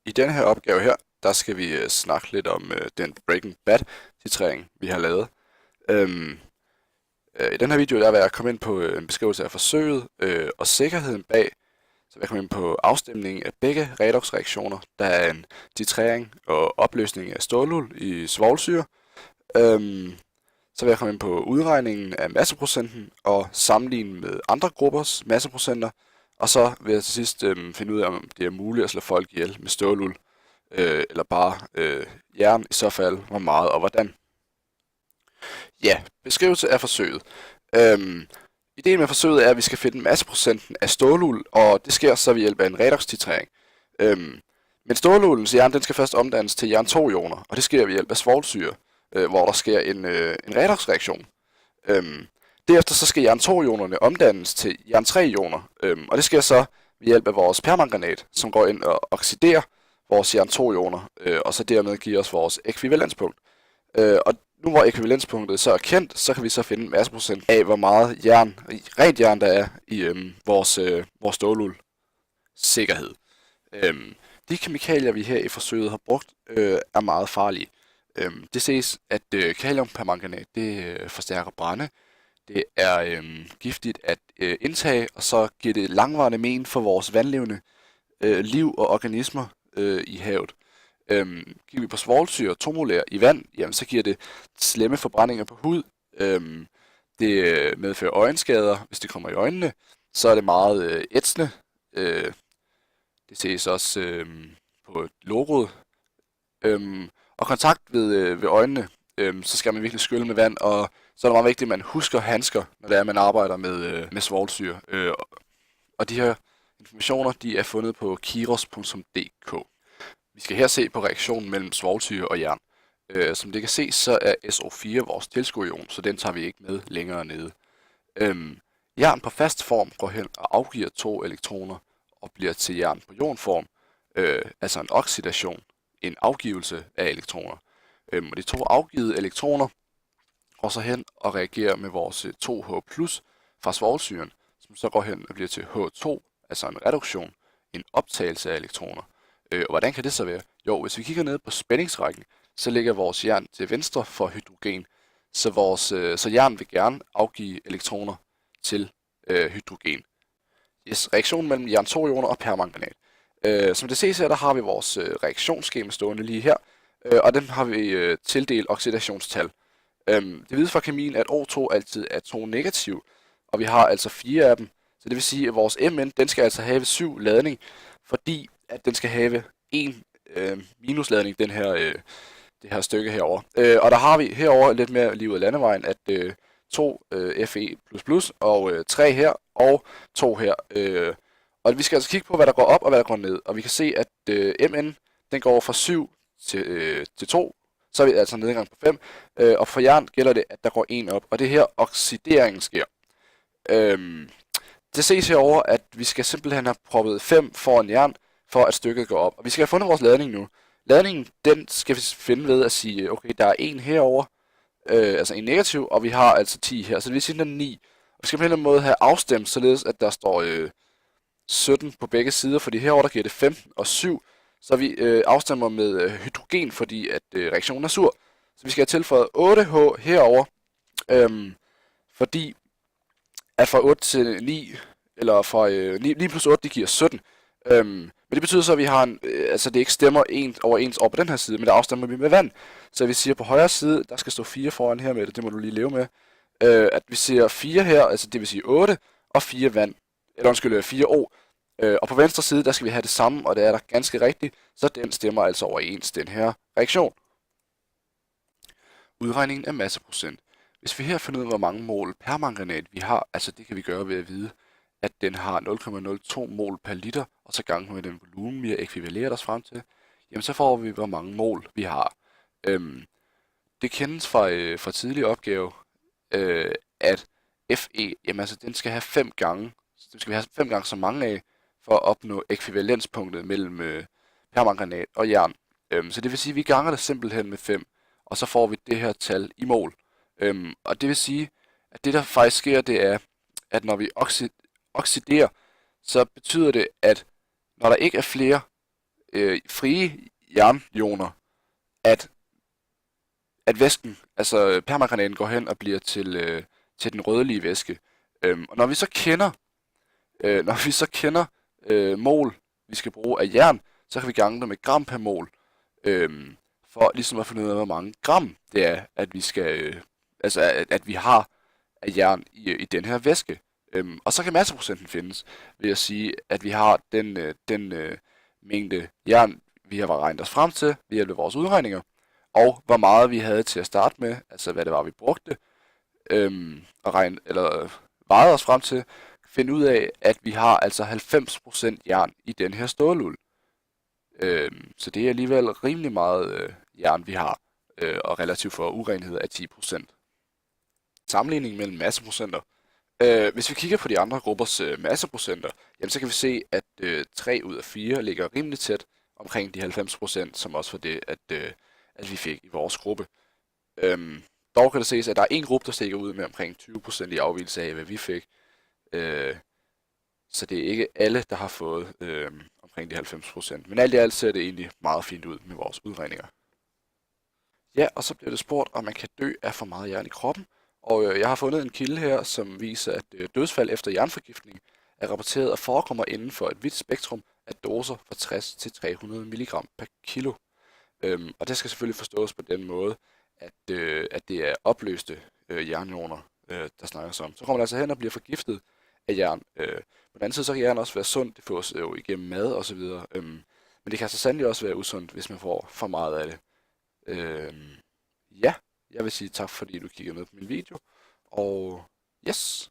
I denne her opgave her, der skal vi snakke lidt om den Breaking Bad-titrering, vi har lavet. Øhm, I den her video, der vil jeg komme ind på en beskrivelse af forsøget og sikkerheden bag. Så vil jeg komme ind på afstemningen af begge redoxreaktioner. Der er en titrering og opløsning af ståluld i svovlsyre. Så vil jeg komme ind på udregningen af masseprocenten og sammenligne med andre gruppers masseprocenter. Og så vil jeg til sidst finde ud af, om det er muligt at slå folk ihjel med ståluld, eller bare jern, i så fald hvor meget og hvordan. Ja, beskrivelse af forsøget. Ideen med forsøget er, at vi skal finde masseprocenten af ståluld, og det sker så ved hjælp af en redox-titrering. Men ståluldens jern, den skal først omdannes til jern 2-ioner, og det sker ved hjælp af svovlsyre, hvor der sker en redox-reaktion. Derefter så skal jern 2-ionerne omdannes til jern 3-ioner, og det sker så ved hjælp af vores permanganat, som går ind og oxiderer vores jern 2-ioner, og så dermed giver os vores ekvivalenspunkt. Og nu hvor ekvivalenspunktet så er kendt, så kan vi så finde masseprocent af, hvor meget jern, rent jern der er i vores ståluld sikkerhed. De kemikalier, vi her i forsøget har brugt, er meget farlige. Det ses, at kaliumpermanganat det forstærker brænde. Det er giftigt at indtage, og så giver det langvarige men for vores vandlevende liv og organismer i havet. Giver vi på svovlsyre 2 molær i vand, jamen, så giver det slemme forbrændinger på hud. Det medfører øjenskader, hvis det kommer i øjnene. Så er det meget ætsende. Det ses også på logoet. Og kontakt ved øjnene, så skal man virkelig skylle med vand, og så er det meget vigtigt, at man husker handsker, når det er, man arbejder med svovlsyre. Og de her informationer, de er fundet på kiros.dk. Vi skal her se på reaktionen mellem svovlsyre og jern. Som det kan ses, så er SO4 vores tilskuerion, så den tager vi ikke med længere nede. Jern på fast form går hen og afgiver 2 elektroner og bliver til jern på ionform, altså en oxidation, en afgivelse af elektroner. Og de 2 afgivede elektroner går så hen og reagerer med vores 2H+ fra svovlsyren, som så går hen og bliver til H2, altså en reduktion, en optagelse af elektroner. Og hvordan kan det så være? Jo, hvis vi kigger ned på spændingsrækken, så ligger vores jern til venstre for hydrogen, så jern vil gerne afgive elektroner til hydrogen. Yes, reaktionen mellem jern 2-ioner og permanganat. Som det ses her, der har vi vores reaktionsskema stående lige her, og den har vi tildelt oxidationstal. Det vides fra kemien, at O2 altid er 2 negativ, og vi har altså 4 af dem. Så det vil sige, at vores Mn, den skal altså have 7 ladning, fordi at den skal have 1 minusladning, det her stykke herover. Og der har vi herover lidt mere lige ud af landevejen, at 2 Fe++ og 3 her og 2 her. Og vi skal altså kigge på, hvad der går op og hvad der går ned. Og vi kan se, at Mn, den går fra 7 til 2. Så er vi altså nedgang på 5. Og for jern gælder det, at der går 1 op. Og det her oxideringen sker. Det ses herover, at vi skal simpelthen have proppet 5 foran jern, for at stykket går op. Og vi skal have fundet vores ladning nu. Ladningen, den skal vi finde ved at sige, okay, der er 1 herover, altså en negativ, og vi har altså 10 her. Så det vil sige, den er 9. Og vi skal på en eller anden måde have afstemt, således at der står 17 på begge sider, fordi herover der giver det 15 og 7. Så vi afstemmer med hydrogen, fordi at reaktionen er sur. Så vi skal have tilføjet 8H herover, fordi at fra 8 til 9, eller fra 9 plus 8, det giver 17. Men det betyder så, at vi har altså det ikke stemmer overens over på den her side, men der afstemmer vi med vand. Så vi siger på højre side, der skal stå 4 foran her med det må du lige leve med. At vi siger 4 her, altså det vil sige 8, og 4 vand, eller undskyld, 4 O. Og på venstre side, der skal vi have det samme, og det er der ganske rigtigt, så den stemmer altså overens, den her reaktion. Udregningen af masseprocent. Hvis vi her finder ud af, hvor mange mol permanganat vi har, altså det kan vi gøre ved at vide, at den har 0,02 mol per liter, og så gange med den volumen, vi har ekvivaleret os frem til, jamen så får vi, hvor mange mol vi har. Det kendes fra tidligere opgave, at Fe, jamen altså den skal have 5 gange, det skal vi have 5 gange så mange af, for at opnå ekvivalenspunktet mellem permanganat og jern. Så det vil sige, at vi ganger det simpelthen med 5, og så får vi det her tal i mol. Og det vil sige, at det der faktisk sker, det er, at når vi oxiderer, så betyder det, at når der ikke er flere frie jernioner, at væsken, altså permanganeten, går hen og bliver til den rødlige væske. Og når vi så kender, mol, vi skal bruge af jern, så kan vi gange det med gram per mol, for ligesom at finde ud af, hvor mange gram det er, at vi skal, at vi har af jern i den her væske. Og så kan masseprocenten findes ved at sige, at vi har den mængde jern, vi har regnet os frem til ved hjælp af vores udregninger, og hvor meget vi havde til at starte med, altså hvad det var, vi brugte, og vejede os frem til, finde ud af, at vi har altså 90% jern i den her ståluld. Så det er alligevel rimelig meget jern, vi har, og relativt for urenhed af 10%. Sammenligning mellem masseprocenter. Hvis vi kigger på de andre gruppers masseprocenter, jamen, så kan vi se, at 3 ud af 4 ligger rimelig tæt omkring de 90%, som også var det, at vi fik i vores gruppe. Dog kan det ses, at der er en gruppe, der stikker ud med omkring 20% i afvigelse af, hvad vi fik. Så det er ikke alle, der har fået omkring de 90%. Men alt i alt ser det egentlig meget fint ud med vores udregninger. Ja, og så bliver det spurgt, om man kan dø af for meget jern i kroppen. Og jeg har fundet en kilde her, som viser, at dødsfald efter jernforgiftning er rapporteret at forekommer inden for et vidt spektrum af doser fra 60 til 300 mg per kilo. Og det skal selvfølgelig forstås på den måde, at det er opløste jernioner, der snakkes om. Så kommer man altså hen og bliver forgiftet af jern. På den anden side så kan jern også være sundt, det fås jo igennem mad osv. Men det kan så sandelig også være usundt, hvis man får for meget af det. Ja, jeg vil sige tak, fordi du kiggede med på min video. Og yes!